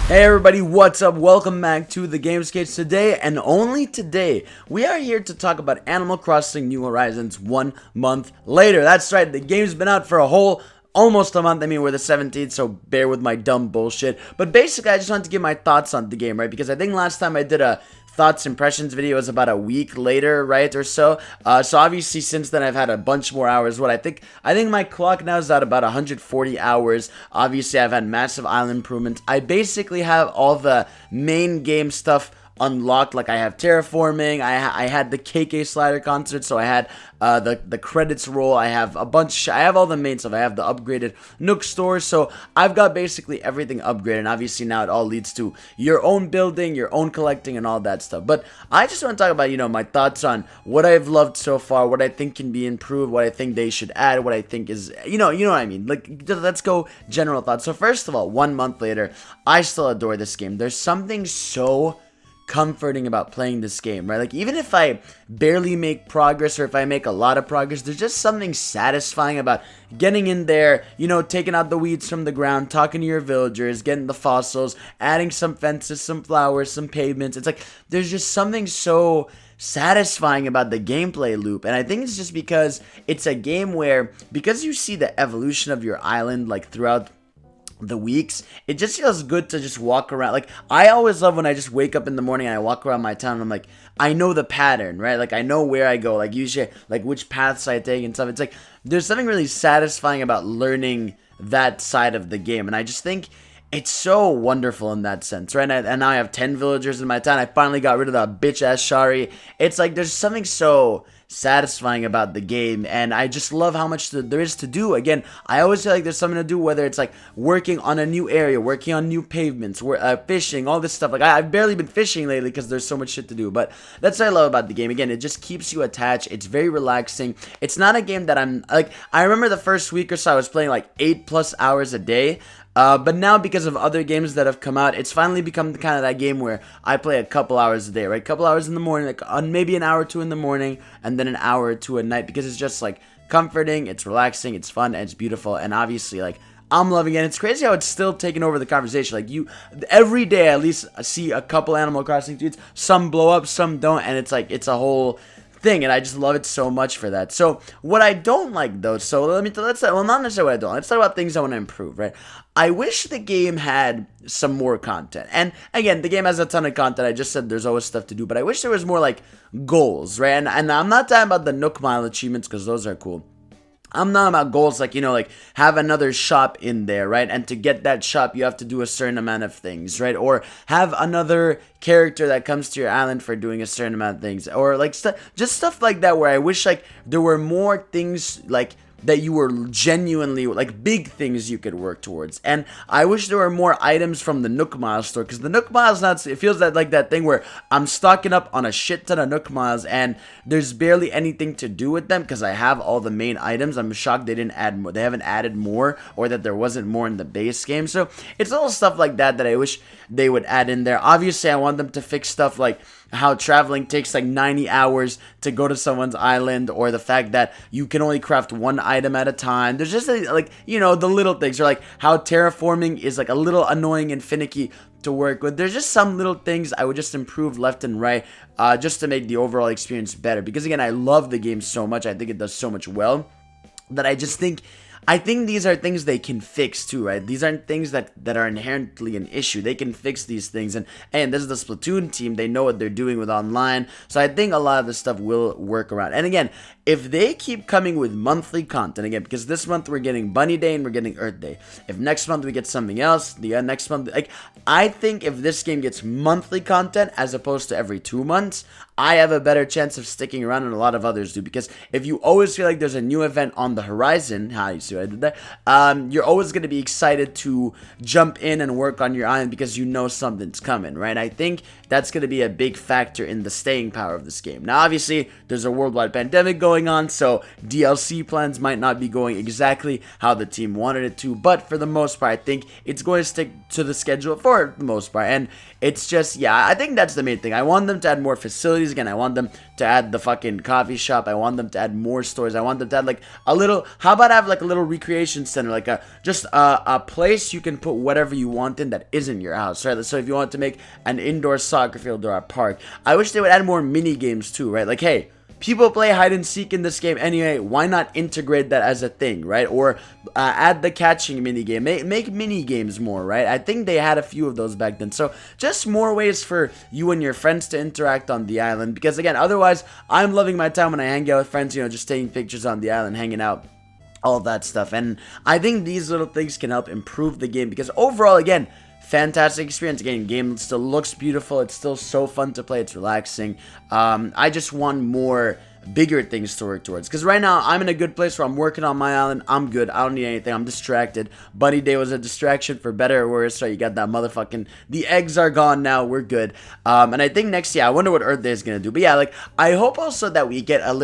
Hey everybody, what's up? Welcome back to the Gamescapes. Today, and only today, we are here to talk about Animal Crossing New Horizons 1 month later. That's right, the game's been out for almost a month. I mean, we're the 17th, so bear with my dumb bullshit. But basically, I just wanted to give my thoughts on the game, right? Because I think last time I did a thoughts impressions video was about a week later, right, or so. So obviously since then I've had a bunch more hours. I think my clock now is at about 140 hours. Obviously I've had massive island improvements. I basically have all the main game stuff unlocked. Like I have terraforming, I had the KK Slider concert, so I had the credits roll, I have I have all the main stuff, I have the upgraded Nook store, so I've got basically everything upgraded, and obviously now it all leads to your own building, your own collecting, and all that stuff. But I just want to talk about, my thoughts on what I've loved so far, what I think can be improved, what I think they should add, what I think is, you know what I mean. Like, let's go general thoughts. So first of all, 1 month later, I still adore this game. There's something so comforting about playing this game, right? Like, even if I barely make progress or if I make a lot of progress, there's just something satisfying about getting in there, taking out the weeds from the ground, talking to your villagers, getting the fossils, adding some fences, some flowers, some pavements. It's like there's just something so satisfying about the gameplay loop. And I think it's just because it's a game where, because you see the evolution of your island like throughout the weeks, it just feels good to just walk around. Like, I always love when I just wake up in the morning and I walk around my town and I'm like, I know the pattern, right? Like, I know where I go, like usually like which paths I take and stuff. It's like there's something really satisfying about learning that side of the game, and I just think it's so wonderful in that sense, right? And now I have 10 villagers in my town. I finally got rid of that bitch ass Shari. It's like there's something so satisfying about the game, and I just love how much there is to do. Again, I always feel like there's something to do, whether it's like working on a new area, working on new pavements, fishing, all this stuff. Like, I've barely been fishing lately because there's so much shit to do, but that's what I love about the game. Again, it just keeps you attached. It's very relaxing. It's not a game that I'm like, I remember the first week or so I was playing like 8+ hours a day. But now, because of other games that have come out, it's finally become the kind of that game where I play a couple hours a day, right? A couple hours in the morning, like maybe an hour or two in the morning, and then an hour or two at night, because it's just like comforting, it's relaxing, it's fun, and it's beautiful. And obviously, like, I'm loving it. And it's crazy how it's still taking over the conversation. Like, every day at least see a couple Animal Crossing tweets. Some blow up, some don't, and it's like it's a whole thing, and I just love it so much for that. So what I don't like though, not necessarily what I don't like, let's talk about things I want to improve, right? I wish the game had some more content. And again, the game has a ton of content. I just said there's always stuff to do, but I wish there was more like goals, right? And I'm not talking about the Nook Mile achievements, because those are cool. I'm not about goals like, like have another shop in there, right? And to get that shop, you have to do a certain amount of things, right? Or have another character that comes to your island for doing a certain amount of things. Or like just stuff like that, where I wish like there were more things like that you were genuinely, like, big things you could work towards. And I wish there were more items from the Nook Miles store, because the Nook Miles, it feels like that thing where I'm stocking up on a shit ton of Nook Miles and there's barely anything to do with them because I have all the main items. I'm shocked they didn't add more. They haven't added more, or that there wasn't more in the base game. So it's little stuff like that I wish they would add in there. Obviously, I want them to fix stuff like how traveling takes like 90 hours to go to someone's island, or the fact that you can only craft one item at a time. There's just the little things, or like how terraforming is like a little annoying and finicky to work with. There's just some little things I would just improve left and right, just to make the overall experience better, because again, I love the game so much. I think it does so much well that I think these are things they can fix too, right? These aren't things that are inherently an issue. They can fix these things. And this is the Splatoon team. They know what they're doing with online. So I think a lot of this stuff will work around. And again, if they keep coming with monthly content, again, because this month we're getting Bunny Day and we're getting Earth Day. If next month we get something else, the next month, like, I think if this game gets monthly content as opposed to every 2 months, I have a better chance of sticking around than a lot of others do. Because if you always feel like there's a new event on the horizon, how you see what I did there, you're always going to be excited to jump in and work on your island because you know something's coming, right? I think that's going to be a big factor in the staying power of this game. Now, obviously, there's a worldwide pandemic going on, so DLC plans might not be going exactly how the team wanted it to, but for the most part, I think it's going to stick to the schedule for the most part. And it's just, yeah, I think that's the main thing. I want them to add more facilities facilities. Again, I want them to add the fucking coffee shop. I want them to add more stores. I want them to add like a little, how about have like a little recreation center, like just a place you can put whatever you want in that isn't your house, right? So if you want to make an indoor soccer field or a park, I wish they would add more mini games too, right? Like, hey, people play hide and seek in this game anyway. Why not integrate that as a thing, right? Or add the catching mini game. Make mini games more, right? I think they had a few of those back then. So just more ways for you and your friends to interact on the island. Because again, otherwise, I'm loving my time when I hang out with friends. You know, just taking pictures on the island, hanging out, all that stuff. And I think these little things can help improve the game. Because overall, again, fantastic experience. Again, game still looks beautiful. It's still so fun to play. It's relaxing. I just want more bigger things to work towards, because right now I'm in a good place where I'm working on my island. I'm good. I don't need anything. I'm distracted. Bunny Day was a distraction for better or worse, right? You got that motherfucking, the eggs are gone now. We're good. And I think next year, I wonder what Earth Day is gonna do. But yeah, like, I hope also that we get a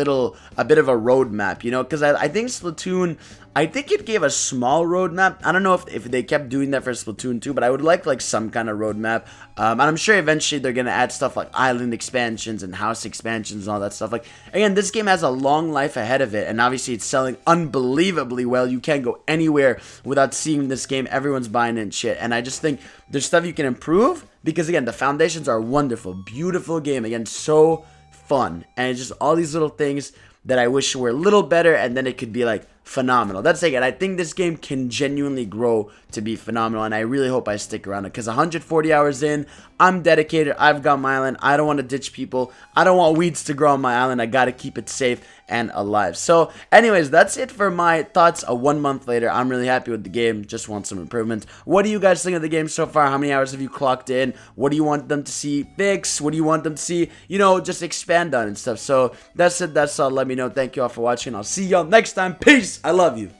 bit of a roadmap, you know, because I think Splatoon, I think it gave a small roadmap. I don't know if they kept doing that for Splatoon 2, but I would like some kind of roadmap. And I'm sure eventually they're going to add stuff like island expansions and house expansions and all that stuff. Like, again, this game has a long life ahead of it, and obviously it's selling unbelievably well. You can't go anywhere without seeing this game. Everyone's buying it and shit. And I just think there's stuff you can improve, because, again, the foundations are wonderful. Beautiful game. Again, so fun. And it's just all these little things that I wish were a little better, and then it could be like phenomenal. That's like it. I think this game can genuinely grow to be phenomenal, and I really hope I stick around it, because 140 hours in, I'm dedicated. I've got my island. I don't want to ditch people. I don't want weeds to grow on my island. I got to keep it safe and alive. So anyways, that's it for my thoughts. 1 month later, I'm really happy with the game. Just want some improvements. What do you guys think of the game so far? How many hours have you clocked in? What do you want them to see fix? What do you want them to see, you know, just expand on and stuff? So that's it. That's all. Let me know. Thank you all for watching. I'll see y'all next time. Peace. I love you.